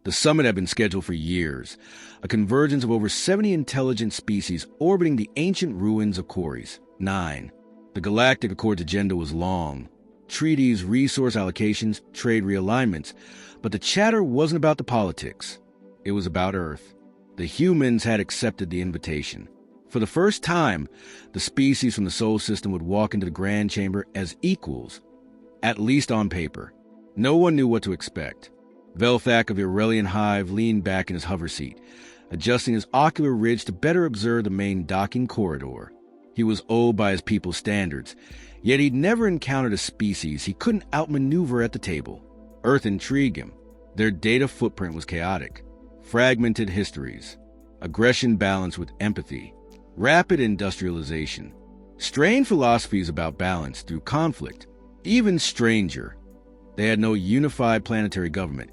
The summit had been scheduled for years, a convergence of over 70 intelligent species orbiting the ancient ruins of Quarries. 9. The Galactic Accord's agenda was long. Treaties, resource allocations, trade realignments. But the chatter wasn't about the politics. It was about Earth. The humans had accepted the invitation. For the first time, the species from the Sol system would walk into the Grand Chamber as equals, at least on paper. No one knew what to expect. Velthak of the Aurelian Hive leaned back in his hover seat, adjusting his ocular ridge to better observe the main docking corridor. He was old by his people's standards, yet he'd never encountered a species he couldn't outmaneuver at the table. Earth intrigued him. Their data footprint was chaotic. Fragmented histories, aggression balanced with empathy, rapid industrialization, strained philosophies about balance through conflict. Even stranger, they had no unified planetary government,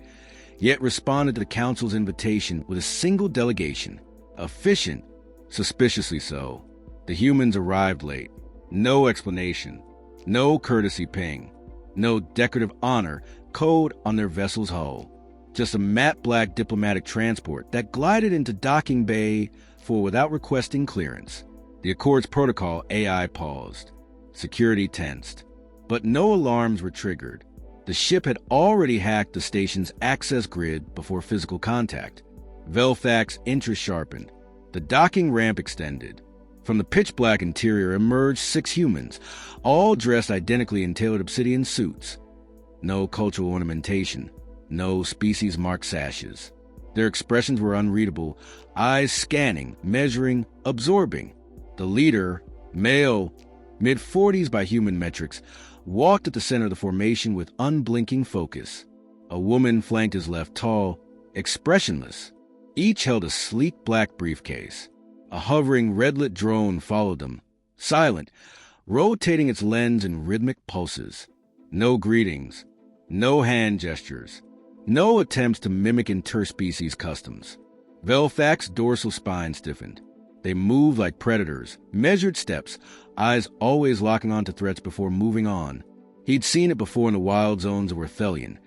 yet responded to the Council's invitation with a single delegation. Efficient, suspiciously so. The humans arrived late. No explanation, no courtesy ping, no decorative honor code on their vessel's hull. Just a matte black diplomatic transport that glided into docking bay without requesting clearance. The Accord's protocol AI paused. Security tensed. But no alarms were triggered. The ship had already hacked the station's access grid before physical contact. Velthak's interest sharpened. The docking ramp extended. From the pitch-black interior emerged 6 humans, all dressed identically in tailored obsidian suits. No cultural ornamentation. No species-marked sashes. Their expressions were unreadable, eyes scanning, measuring, absorbing. The leader, male, mid-40s by human metrics, walked at the center of the formation with unblinking focus. A woman flanked his left, tall, expressionless. Each held a sleek black briefcase. A hovering red-lit drone followed them, silent, rotating its lens in rhythmic pulses. No greetings, no hand gestures, no attempts to mimic interspecies customs. Velthak's dorsal spine stiffened. They moved like predators, measured steps, eyes always locking onto threats before moving on. He'd seen it before in the wild zones of Orthelion,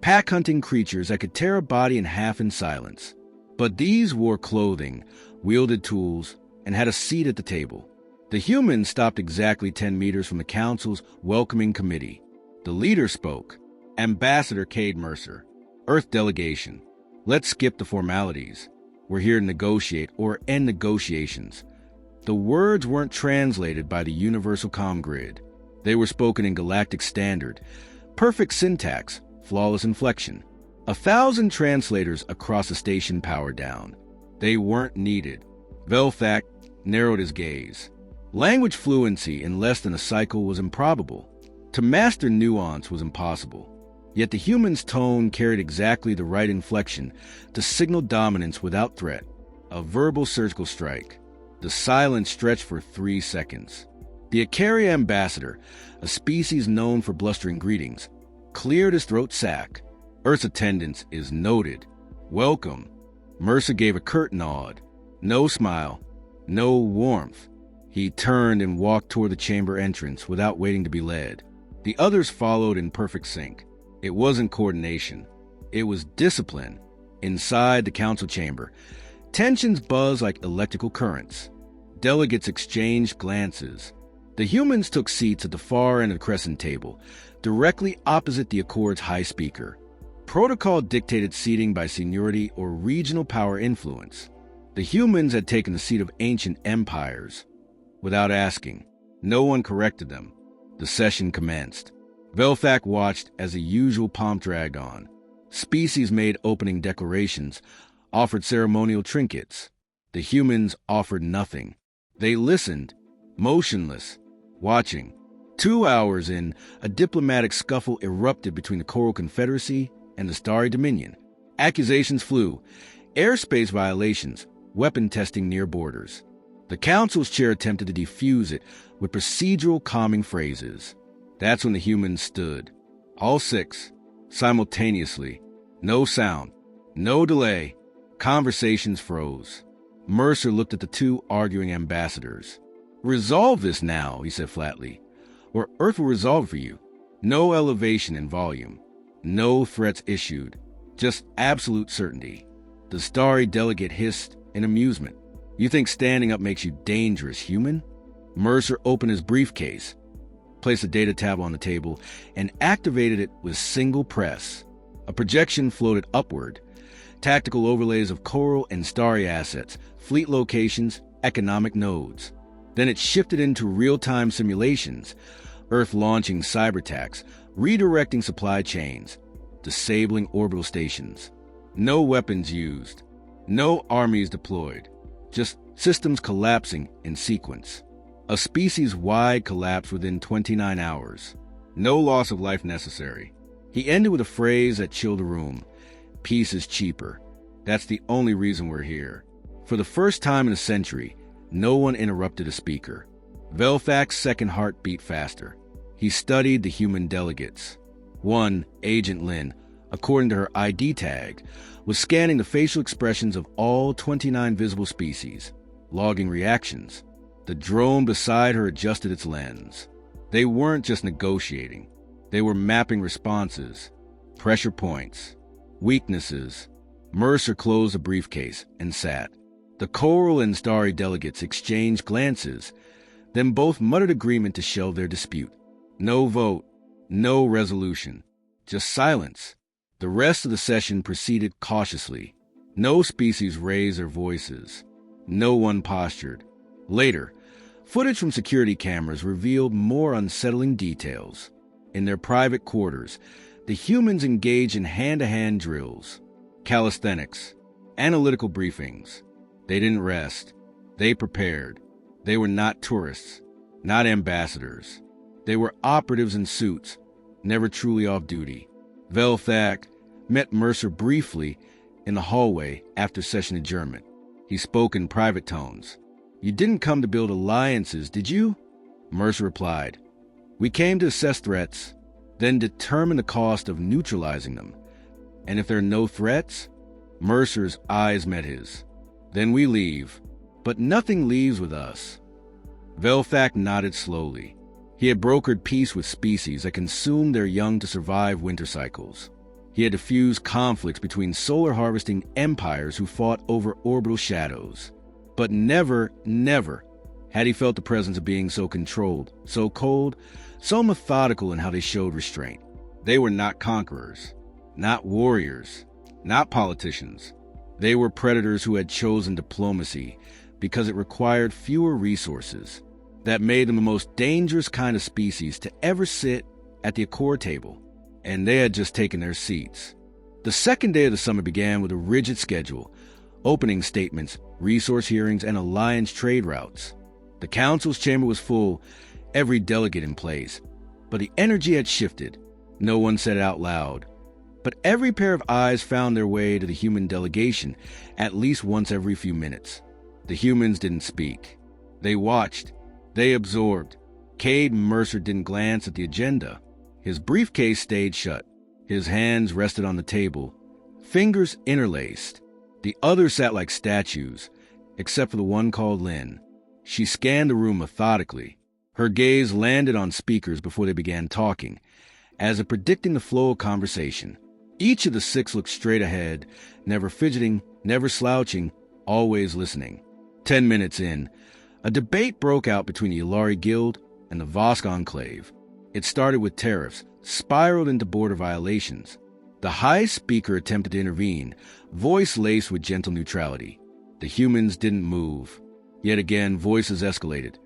pack-hunting creatures that could tear a body in half in silence. But these wore clothing, wielded tools, and had a seat at the table. The humans stopped exactly 10 meters from the Council's welcoming committee. The leader spoke. Ambassador Cade Mercer. Earth delegation. Let's skip the formalities. We're here to negotiate or end negotiations. The words weren't translated by the universal comm grid. They were spoken in galactic standard. Perfect syntax, flawless inflection. 1,000 translators across the station powered down. They weren't needed. Velthak narrowed his gaze. Language fluency in less than a cycle was improbable. To master nuance was impossible. Yet the human's tone carried exactly the right inflection to signal dominance without threat. A verbal surgical strike. The silence stretched for 3 seconds. The Ikari ambassador, a species known for blustering greetings, cleared his throat sac. Earth's attendance is noted. Welcome. Mercer gave a curt nod. No smile. No warmth. He turned and walked toward the chamber entrance without waiting to be led. The others followed in perfect sync. It wasn't coordination. It was discipline. Inside the council chamber, tensions buzzed like electrical currents. Delegates exchanged glances. The humans took seats at the far end of the crescent table, directly opposite the Accord's high speaker. Protocol dictated seating by seniority or regional power influence. The humans had taken the seat of ancient empires. Without asking, no one corrected them. The session commenced. Velthak watched as the usual pomp dragged on. Species made opening declarations, offered ceremonial trinkets. The humans offered nothing. They listened, motionless, watching. 2 hours in, a diplomatic scuffle erupted between the Coral Confederacy and the Starry Dominion. Accusations flew, airspace violations, weapon testing near borders. The council's chair attempted to defuse it with procedural calming phrases. That's when the humans stood. All 6, simultaneously. No sound, no delay. Conversations froze. Mercer looked at the 2 arguing ambassadors. Resolve this now, he said flatly, or Earth will resolve for you. No elevation in volume. No threats issued. Just absolute certainty. The starry delegate hissed in amusement. You think standing up makes you dangerous, human? Mercer opened his briefcase, placed a data tab on the table, and activated it with single press. A projection floated upward. Tactical overlays of coral and starry assets, fleet locations, economic nodes. Then it shifted into real-time simulations, Earth launching cyber attacks, redirecting supply chains, disabling orbital stations. No weapons used, no armies deployed, just systems collapsing in sequence. A species-wide collapse within 29 hours. No loss of life necessary. He ended with a phrase that chilled the room. Peace is cheaper. That's the only reason we're here. For the first time in a century, no one interrupted a speaker. Velfac's second heart beat faster. He studied the human delegates. One, Agent Lin, according to her ID tag, was scanning the facial expressions of all 29 visible species, logging reactions. The drone beside her adjusted its lens. They weren't just negotiating. They were mapping responses, pressure points, weaknesses. Mercer closed the briefcase and sat. The coral and starry delegates exchanged glances, then both muttered agreement to shelve their dispute. No vote, no resolution, just silence. The rest of the session proceeded cautiously. No species raised their voices. No one postured. Later, footage from security cameras revealed more unsettling details. In their private quarters, the humans engaged in hand-to-hand drills, calisthenics, analytical briefings. They didn't rest. They prepared. They were not tourists, not ambassadors. They were operatives in suits, never truly off duty. Velfac met Mercer briefly in the hallway after session adjournment. He spoke in private tones. You didn't come to build alliances, did you? Mercer replied. We came to assess threats, then determine the cost of neutralizing them. And if there are no threats, Mercer's eyes met his. Then we leave. But nothing leaves with us. Velfac nodded slowly. He had brokered peace with species that consumed their young to survive winter cycles. He had diffused conflicts between solar harvesting empires who fought over orbital shadows. But never, never had he felt the presence of being so controlled, so cold, so methodical in how they showed restraint. They were not conquerors, not warriors, not politicians. They were predators who had chosen diplomacy because it required fewer resources. That made them the most dangerous kind of species to ever sit at the Accord table. And they had just taken their seats. The second day of the summit began with a rigid schedule, opening statements, resource hearings, and alliance trade routes. The council's chamber was full, every delegate in place. But the energy had shifted. No one said it out loud. But every pair of eyes found their way to the human delegation at least once every few minutes. The humans didn't speak. They watched. They absorbed. Cade Mercer didn't glance at the agenda. His briefcase stayed shut. His hands rested on the table, fingers interlaced. The others sat like statues, except for the one called Lynn. She scanned the room methodically. Her gaze landed on speakers before they began talking, as if predicting the flow of conversation. Each of the six looked straight ahead, never fidgeting, never slouching, always listening. 10 minutes in, a debate broke out between the Yulari Guild and the Vosk Enclave. It started with tariffs, spiraled into border violations. The High Speaker attempted to intervene, voice laced with gentle neutrality. The humans didn't move. Yet again, voices escalated.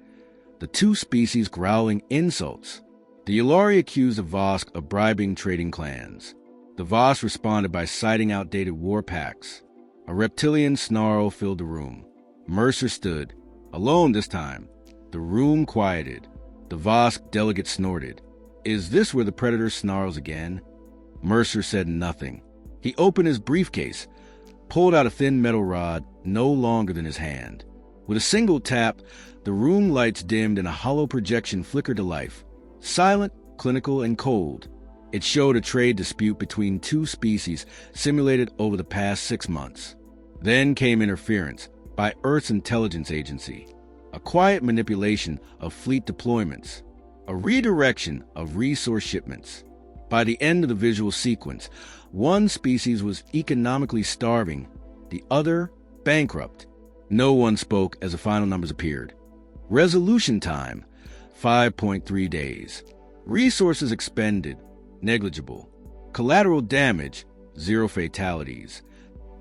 The two species growling insults. The Yulari accused the Vosk of bribing trading clans. The Vosk responded by citing outdated war pacts. A reptilian snarl filled the room. Mercer stood, alone this time. The room quieted. The Vosk delegate snorted. Is this where the predator snarls again? Mercer said nothing. He opened his briefcase, pulled out a thin metal rod no longer than his hand. With a single tap, the room lights dimmed and a hollow projection flickered to life. Silent, clinical, and cold. It showed a trade dispute between two species simulated over the past 6 months. Then came interference by Earth's intelligence agency. A quiet manipulation of fleet deployments. A redirection of resource shipments. By the end of the visual sequence, One species was economically starving, the other bankrupt. No one spoke as the final numbers appeared. Resolution time, 5.3 days. Resources expended, negligible. Collateral damage, 0 fatalities.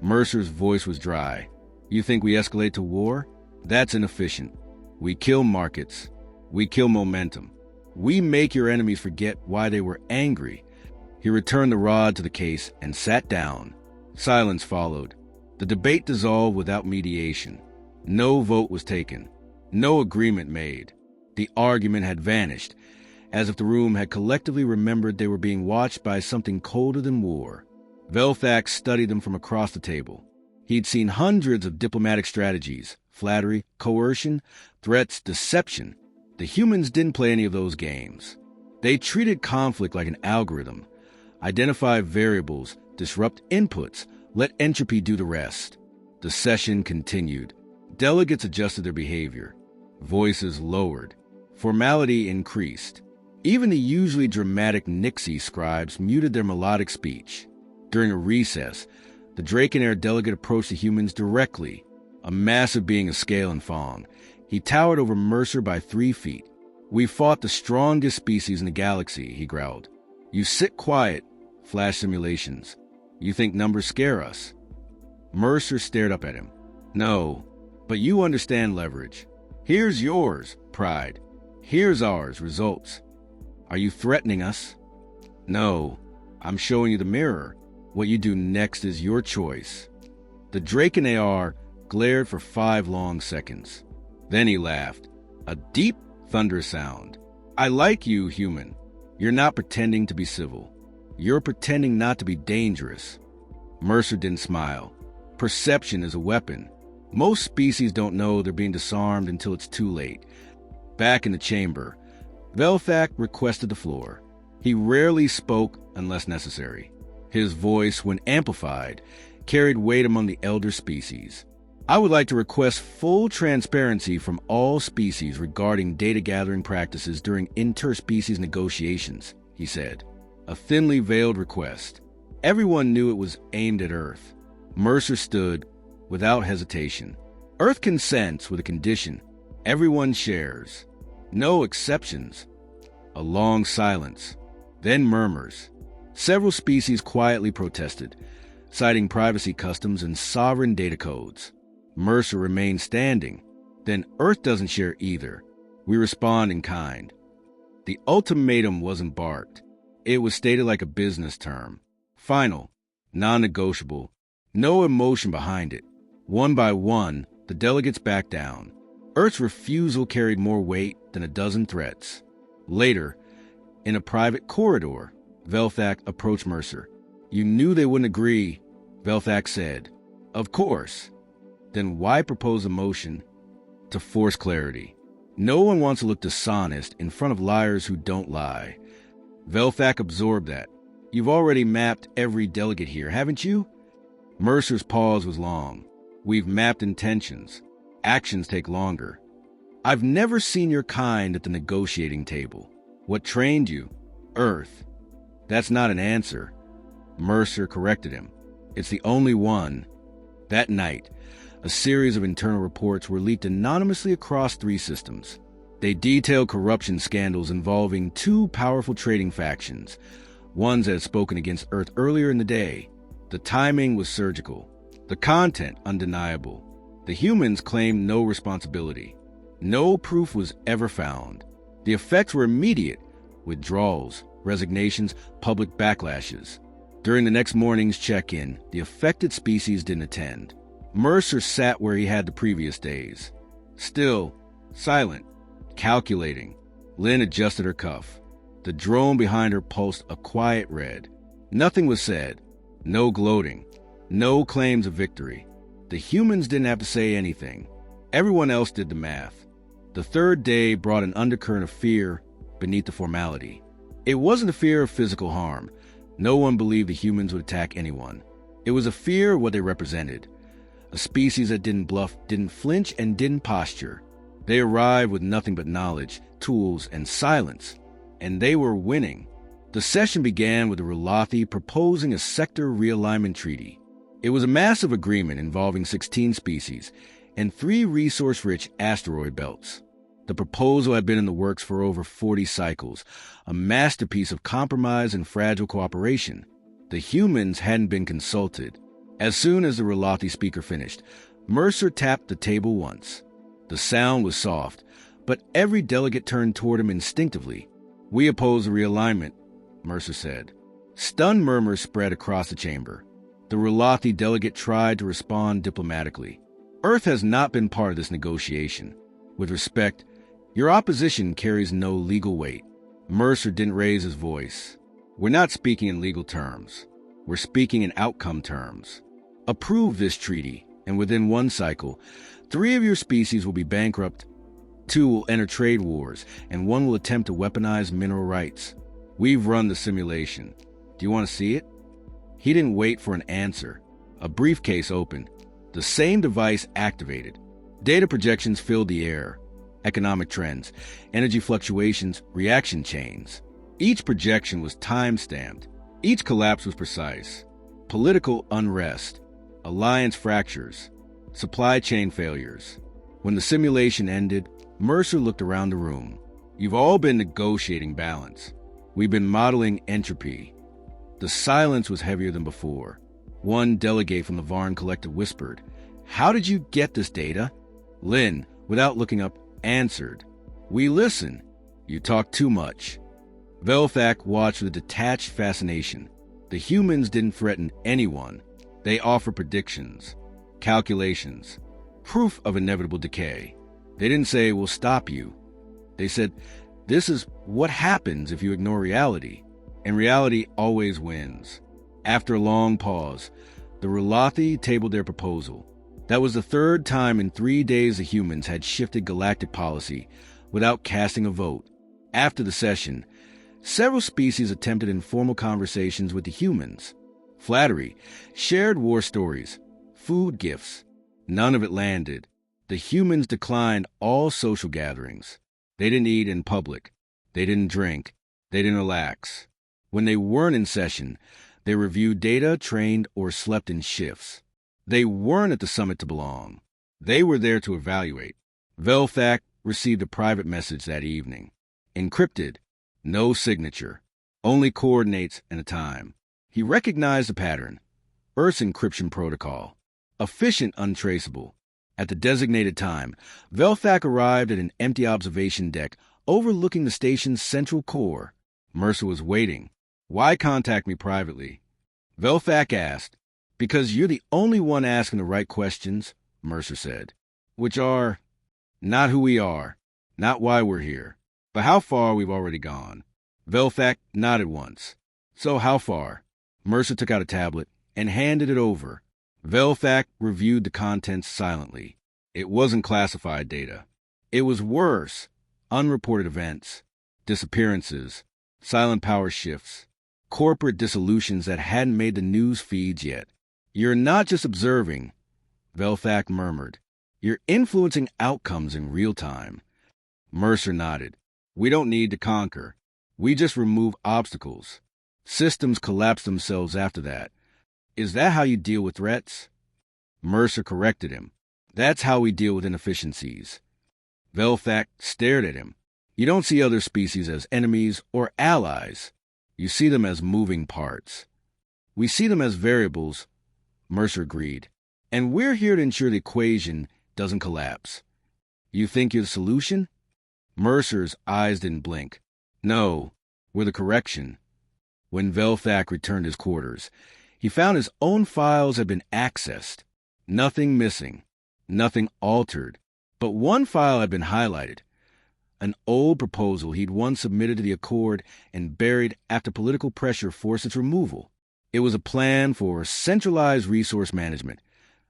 Mercer's voice was dry. You think we escalate to war? That's inefficient. We kill markets. We kill momentum. We make your enemies forget why they were angry. He returned the rod to the case and sat down. Silence followed. The debate dissolved without mediation. No vote was taken. No agreement made. The argument had vanished, as if the room had collectively remembered they were being watched by something colder than war. Velthax studied them from across the table. He'd seen hundreds of diplomatic strategies, flattery, coercion, threats, deception. The humans didn't play any of those games. They treated conflict like an algorithm. Identify variables, disrupt inputs, let entropy do the rest. The session continued. Delegates adjusted their behavior. Voices lowered. Formality increased. Even the usually dramatic Nixie scribes muted their melodic speech. During a recess, the Draconair delegate approached the humans directly, a massive being of scale and fong. He towered over Mercer by 3 feet. We fought the strongest species in the galaxy, he growled. You sit quiet, flash simulations. You think numbers scare us? Mercer stared up at him. No, but you understand leverage. Here's yours, pride. Here's ours, results. Are you threatening us? No, I'm showing you the mirror. What you do next is your choice. The Draconair glared for 5 long seconds. Then he laughed. A deep, thunderous sound. I like you, human. You're not pretending to be civil. You're pretending not to be dangerous. Mercer didn't smile. Perception is a weapon. Most species don't know they're being disarmed until it's too late. Back in the chamber, Velthax requested the floor. He rarely spoke unless necessary. His voice, when amplified, carried weight among the elder species. I would like to request full transparency from all species regarding data-gathering practices during interspecies negotiations, he said. A thinly veiled request. Everyone knew it was aimed at Earth. Mercer stood, without hesitation. Earth consents with a condition. Everyone shares. No exceptions. A long silence. Then murmurs. Several species quietly protested, citing privacy customs and sovereign data codes. Mercer remained standing. Then Earth doesn't share either. We respond in kind. The ultimatum wasn't barked. It was stated like a business term. Final. Non-negotiable. No emotion behind it. One by one, the delegates backed down. Earth's refusal carried more weight than a dozen threats. Later, in a private corridor, Velthax approached Mercer. You knew they wouldn't agree, Velthax said. Of course. Then why propose a motion? To force clarity. No one wants to look dishonest in front of liars who don't lie. Velthax absorbed that. You've already mapped every delegate here, haven't you? Mercer's pause was long. We've mapped intentions. Actions take longer. I've never seen your kind at the negotiating table. What trained you? Earth. That's not an answer. Mercer corrected him. It's the only one. That night, a series of internal reports were leaked anonymously across 3 systems. They detailed corruption scandals involving 2 powerful trading factions, ones that had spoken against Earth earlier in the day. The timing was surgical. The content undeniable. The humans claimed no responsibility. No proof was ever found. The effects were immediate: withdrawals, resignations, public backlashes. During the next morning's check-in, the affected species didn't attend. Mercer sat where he had the previous days. Still, silent, calculating. Lynn adjusted her cuff. The drone behind her pulsed a quiet red. Nothing was said. No gloating. No claims of victory. The humans didn't have to say anything. Everyone else did the math. The 3rd day brought an undercurrent of fear beneath the formality. It wasn't a fear of physical harm. No one believed the humans would attack anyone. It was a fear of what they represented. A species that didn't bluff, didn't flinch, and didn't posture. They arrived with nothing but knowledge, tools, and silence. And they were winning. The session began with the Relathi proposing a sector realignment treaty. It was a massive agreement involving 16 species and 3 resource-rich asteroid belts. The proposal had been in the works for over 40 cycles, a masterpiece of compromise and fragile cooperation. The humans hadn't been consulted. As soon as the Relathi speaker finished, Mercer tapped the table once. The sound was soft, but every delegate turned toward him instinctively. "We oppose the realignment," Mercer said. Stunned murmurs spread across the chamber. The Relathi delegate tried to respond diplomatically. "Earth has not been part of this negotiation. With respect, your opposition carries no legal weight." Mercer didn't raise his voice. "We're not speaking in legal terms. We're speaking in outcome terms. Approve this treaty, and within 1 cycle, 3 of your species will be bankrupt, 2 will enter trade wars, and 1 will attempt to weaponize mineral rights. We've run the simulation. Do you want to see it?" He didn't wait for an answer. A briefcase opened. The same device activated. Data projections filled the air. Economic trends, energy fluctuations, reaction chains. Each projection was time-stamped. Each collapse was precise. Political unrest, alliance fractures, supply chain failures. When the simulation ended, Mercer looked around the room. "You've all been negotiating balance. We've been modeling entropy." The silence was heavier than before. One delegate from the Varn Collective whispered, "How did you get this data?" Lynn, without looking up, answered, "We listen. You talk too much." Velthak watched with detached fascination. The humans didn't threaten anyone. They offered predictions, calculations, proof of inevitable decay. They didn't say, "We'll stop you." They said, "This is what happens if you ignore reality." And reality always wins. After a long pause, the Relathi tabled their proposal. That was the 3rd time in 3 days the humans had shifted galactic policy without casting a vote. After the session, several species attempted informal conversations with the humans. Flattery, shared war stories, food gifts. None of it landed. The humans declined all social gatherings. They didn't eat in public. They didn't drink. They didn't relax. When they weren't in session, they reviewed data, trained, or slept in shifts. They weren't at the summit to belong. They were there to evaluate. Velthak received a private message that evening. Encrypted. No signature. Only coordinates and a time. He recognized the pattern. Earth's encryption protocol. Efficient, untraceable. At the designated time, Velthak arrived at an empty observation deck overlooking the station's central core. Mercer was waiting. "Why contact me privately?" Velthak asked. "Because you're the only one asking the right questions," Mercer said. "Which are, not who we are, not why we're here, but how far we've already gone." Velthak nodded once. "So how far?" Mercer took out a tablet and handed it over. Velthak reviewed the contents silently. It wasn't classified data. It was worse. Unreported events, disappearances, silent power shifts, corporate dissolutions that hadn't made the news feeds yet. "You're not just observing," Velthak murmured. "You're influencing outcomes in real time." Mercer nodded. "We don't need to conquer. We just remove obstacles. Systems collapse themselves after that. Is that how you deal with threats?" Mercer corrected him. "That's how we deal with inefficiencies." Velthak stared at him. "You don't see other species as enemies or allies. You see them as moving parts." "We see them as variables," Mercer agreed. "And we're here to ensure the equation doesn't collapse." "You think you're the solution?" Mercer's eyes didn't blink. "No, we're the correction." When Velthak returned to his quarters, he found his own files had been accessed. Nothing missing, nothing altered. But one file had been highlighted. An old proposal he'd once submitted to the Accord and buried after political pressure forced its removal. It was a plan for centralized resource management,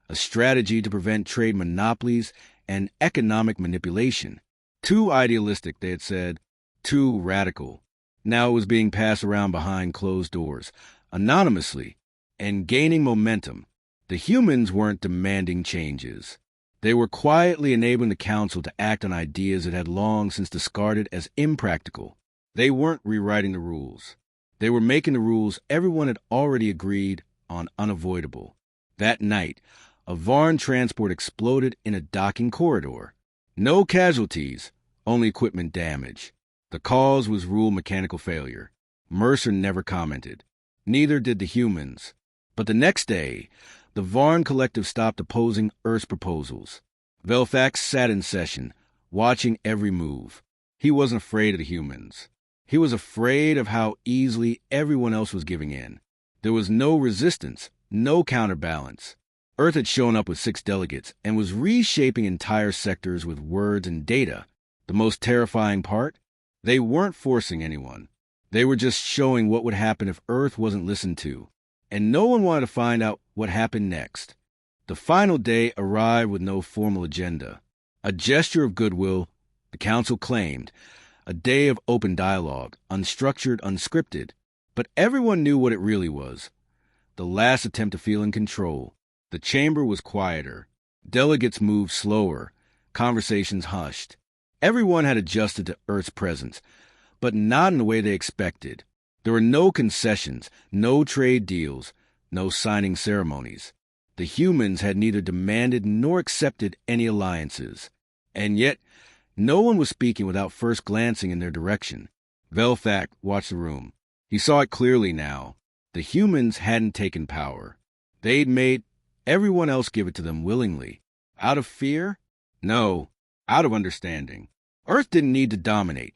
a strategy to prevent trade monopolies and economic manipulation. Too idealistic, they had said, too radical. Now it was being passed around behind closed doors, anonymously, and gaining momentum. The humans weren't demanding changes. They were quietly enabling the Council to act on ideas it had long since discarded as impractical. They weren't rewriting the rules. They were making the rules everyone had already agreed on unavoidable. That night, a Varn transport exploded in a docking corridor. No casualties, only equipment damage. The cause was rule mechanical failure. Mercer never commented. Neither did the humans. But the next day, the Varn Collective stopped opposing Earth's proposals. Velfax sat in session, watching every move. He wasn't afraid of the humans. He was afraid of how easily everyone else was giving in. There was no resistance, no counterbalance. Earth had shown up with 6 delegates and was reshaping entire sectors with words and data. The most terrifying part? They weren't forcing anyone. They were just showing what would happen if Earth wasn't listened to. And no one wanted to find out what happened next. The final day arrived with no formal agenda. A gesture of goodwill, the Council claimed. A day of open dialogue, unstructured, unscripted. But everyone knew what it really was. The last attempt to feel in control. The chamber was quieter. Delegates moved slower. Conversations hushed. Everyone had adjusted to Earth's presence, but not in the way they expected. There were no concessions, no trade deals, no signing ceremonies. The humans had neither demanded nor accepted any alliances. And yet, no one was speaking without first glancing in their direction. Velfac watched the room. He saw it clearly now. The humans hadn't taken power. They'd made everyone else give it to them willingly. Out of fear? No, out of understanding. Earth didn't need to dominate.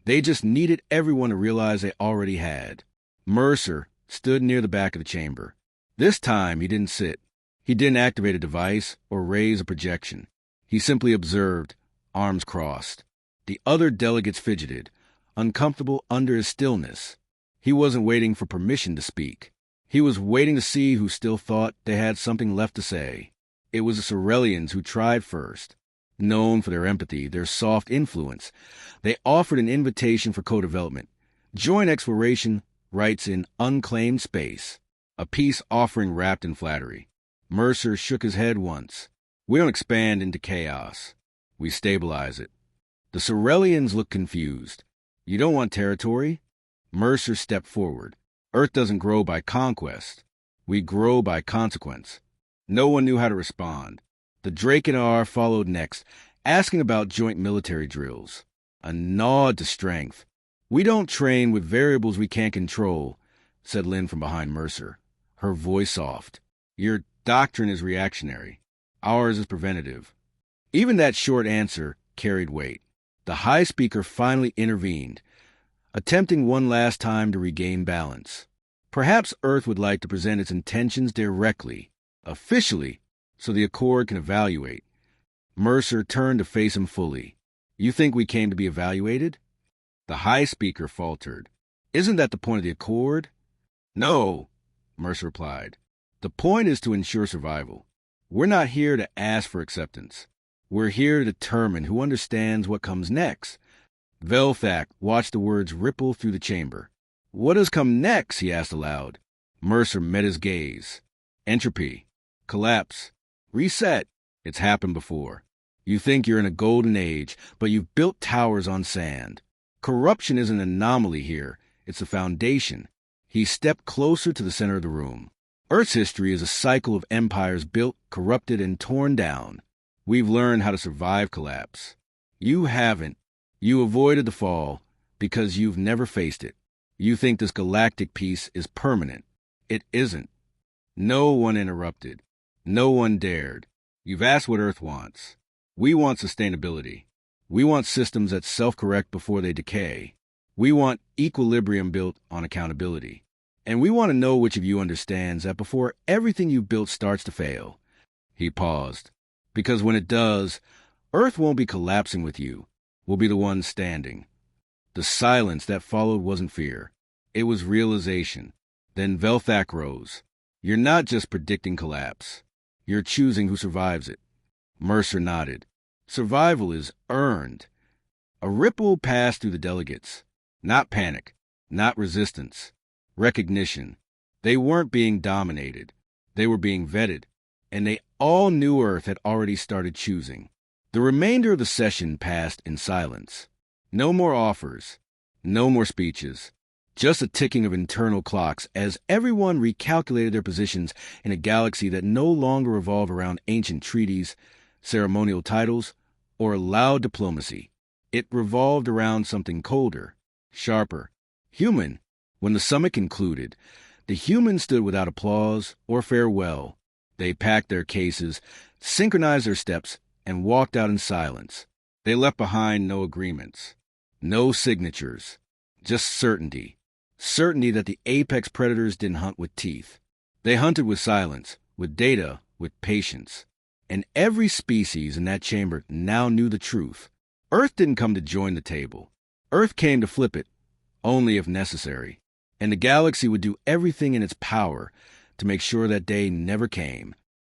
They just needed everyone to realize they already had. Mercer stood near the back of the chamber. This time he didn't sit. He didn't activate a device or raise a projection. He simply observed, arms crossed. The other delegates fidgeted, uncomfortable under his stillness. He wasn't waiting for permission to speak. He was waiting to see who still thought they had something left to say. It was the Sorelians who tried first. Known for their empathy, their soft influence, they offered an invitation for co-development. Joint exploration, rights in unclaimed space. A peace offering wrapped in flattery. Mercer shook his head once. We don't expand into chaos. We stabilize it. The Sorelians looked confused. You don't want territory? Mercer stepped forward. Earth doesn't grow by conquest. We grow by consequence. No one knew how to respond. The Drakenar followed next, asking about joint military drills. A nod to strength. We don't train with variables we can't control, said Lynn from behind Mercer, her voice soft. Your doctrine is reactionary. Ours is preventative. Even that short answer carried weight. The High Speaker finally intervened, attempting one last time to regain balance. Perhaps Earth would like to present its intentions directly, officially, so the Accord can evaluate. Mercer turned to face him fully. You think we came to be evaluated? The High Speaker faltered. Isn't that the point of the Accord? No, Mercer replied. The point is to ensure survival. We're not here to ask for acceptance. We're here to determine who understands what comes next. Velfac watched the words ripple through the chamber. What does come next? He asked aloud. Mercer met his gaze. Entropy. Collapse. Reset. It's happened before. You think you're in a golden age, but you've built towers on sand. Corruption is an anomaly here. It's the foundation. He stepped closer to the center of the room. Earth's history is a cycle of empires built, corrupted, and torn down. We've learned how to survive collapse. You haven't. You avoided the fall because you've never faced it. You think this galactic peace is permanent. It isn't. No one interrupted. No one dared. You've asked what Earth wants. We want sustainability. We want systems that self-correct before they decay. We want equilibrium built on accountability. And we want to know which of you understands that before everything you've built starts to fail. He paused. Because when it does, Earth won't be collapsing with you. We'll be the ones standing. The silence that followed wasn't fear. It was realization. Then Velfac rose. You're not just predicting collapse. You're choosing who survives it. Mercer nodded. Survival is earned. A ripple passed through the delegates. Not panic. Not resistance. Recognition. They weren't being dominated. They were being vetted. And they all knew Earth had already started choosing. The remainder of the session passed in silence. No more offers. No more speeches. Just a ticking of internal clocks as everyone recalculated their positions in a galaxy that no longer revolved around ancient treaties, ceremonial titles, or loud diplomacy. It revolved around something colder, sharper, human. When the summit concluded, the humans stood without applause or farewell. They packed their cases, synchronized their steps, and walked out in silence. They left behind no agreements, no signatures, just certainty. Certainty that the apex predators didn't hunt with teeth. They hunted with silence, with data, with patience. And every species in that chamber now knew the truth. Earth didn't come to join the table. Earth came to flip it, only if necessary. And the galaxy would do everything in its power to make sure that day never came.